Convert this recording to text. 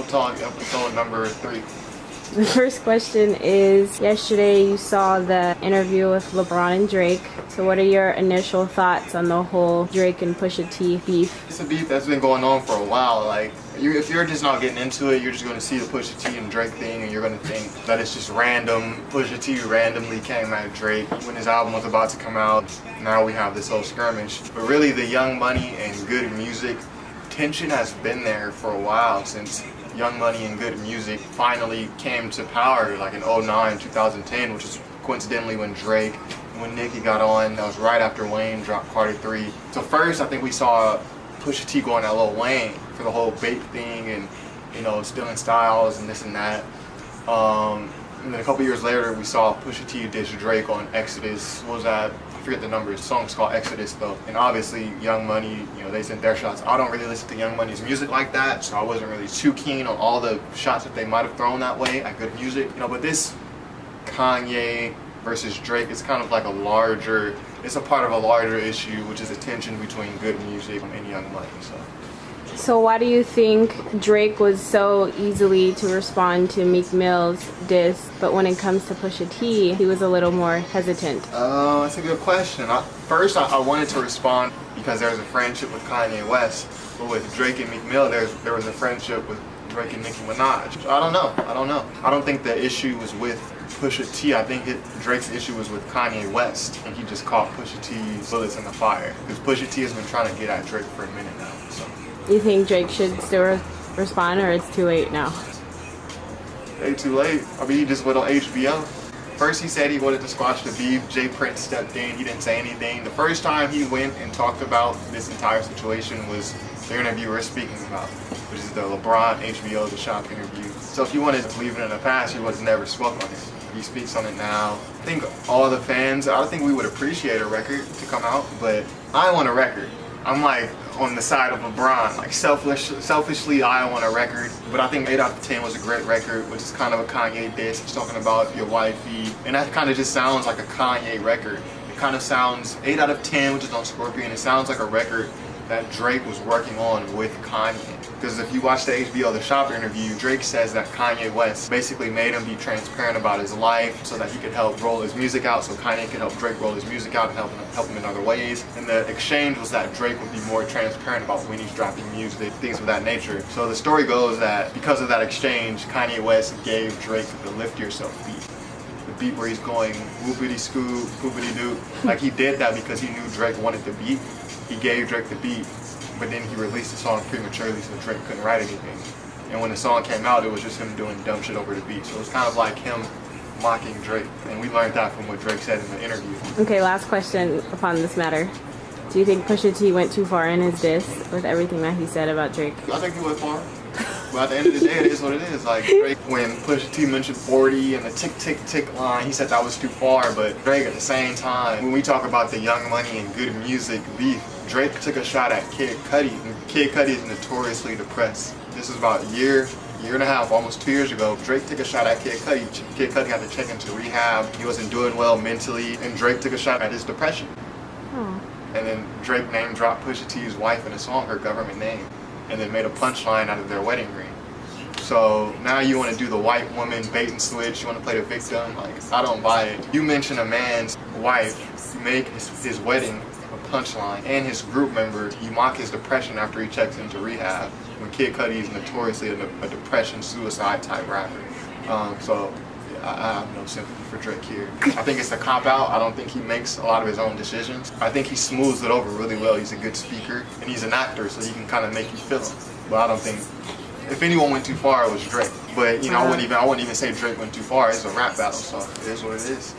Talk, episode number 3. The first question is, yesterday you saw the interview with LeBron and Drake. So what are your initial thoughts on the whole Drake and Pusha T beef? It's a beef that's been going on for a while. Like, if you're just not getting into it, you're just going to see the Pusha T and Drake thing and you're going to think that it's just random. Pusha T randomly came at Drake when his album was about to come out. Now we have this whole skirmish. But really, the Young Money and Good Music tension has been there for a while, since Young Money and Good Music finally came to power, like in 2009, 2010, which is coincidentally when Drake, when Nicki got on. That was right after Wayne dropped Carter 3. So first, I think we saw Pusha T going at Lil Wayne for the whole bait thing and, you know, stealing styles and this and that. And then a couple years later, we saw Pusha T diss Drake on Exodus. What was that? I forget the number. The song's called Exodus though. And obviously, Young Money, you know, they sent their shots. I don't really listen to Young Money's music like that, so I wasn't really too keen on all the shots that they might have thrown that way at Good Music. You know, but this Kanye versus Drake is kind of like it's a part of a larger issue, which is the tension between Good Music and Young Money. So why do you think Drake was so easily to respond to Meek Mill's diss, but when it comes to Pusha T, he was a little more hesitant? That's a good question. First, I wanted to respond because there's a friendship with Kanye West, but with Drake and Meek Mill, there was a friendship with Drake and Nicki Minaj. So I don't know. I don't think the issue was with Pusha T. I think Drake's issue was with Kanye West, and he just caught Pusha T's bullets in the fire. Because Pusha T has been trying to get at Drake for a minute now. So. You think Drake should still respond, or it's too late now? Ain't too late. I mean, he just went on HBO. First he said he wanted to squash the beef. Jay Prince stepped in. He didn't say anything. The first time he went and talked about this entire situation was the interview we're speaking about, which is the LeBron HBO The Shop interview. So if you wanted to leave it in the past, he was never spoke on it. He speaks on it now. I think all the fans, I think we would appreciate a record to come out, but I want a record. I'm like on the side of LeBron, like selfishly I want a record, but I think 8 out of 10 was a great record, which is kind of a Kanye diss. He's talking about your wifey, and that kind of just sounds like a Kanye record. It kind of sounds, 8 out of 10, which is on Scorpion, it sounds like a record that Drake was working on with Kanye. Because if you watch the HBO The Shop interview, Drake says that Kanye West basically made him be transparent about his life so that he could help roll his music out, so Kanye could help Drake roll his music out and help him in other ways. And the exchange was that Drake would be more transparent about when he's dropping music, things of that nature. So the story goes that because of that exchange, Kanye West gave Drake the Lift Yourself beat. The beat where he's going whoopity scoop, whoopity doo. Like, he did that because he knew Drake wanted the beat. He gave Drake the beat, but then he released the song prematurely so Drake couldn't write anything. And when the song came out, it was just him doing dumb shit over the beat. So it was kind of like him mocking Drake. And we learned that from what Drake said in the interview. Okay, last question upon this matter. Do you think Pusha T went too far in his diss with everything that he said about Drake? I think he went far. But at the end of the day, it is what it is. Like, Drake, when Pusha T mentioned 40 and the tick, tick, tick line, he said that was too far. But Drake, at the same time, when we talk about the Young Money and Good Music beef, Drake took a shot at Kid Cudi. Kid Cudi is notoriously depressed. This is about a year and a half, almost 2 years ago. Drake took a shot at Kid Cudi. Kid Cudi had to check into rehab. He wasn't doing well mentally, and Drake took a shot at his depression. And then Drake name dropped Pusha T's wife in a song, her government name, and then made a punchline out of their wedding ring. So now you want to do the white woman bait and switch, you want to play the victim. Like, I don't buy it. You mention a man's wife, you make his wedding a punchline, and his group member, you mock his depression after he checks into rehab, when Kid Cudi is notoriously a depression, suicide type rapper. So I have no sympathy for Drake here. I think it's a cop-out. I don't think he makes a lot of his own decisions. I think he smooths it over really well. He's a good speaker, and he's an actor, so he can kind of make you feel him. But I don't think, if anyone went too far, it was Drake. But, you know, I wouldn't even say Drake went too far. It's a rap battle, so it is what it is.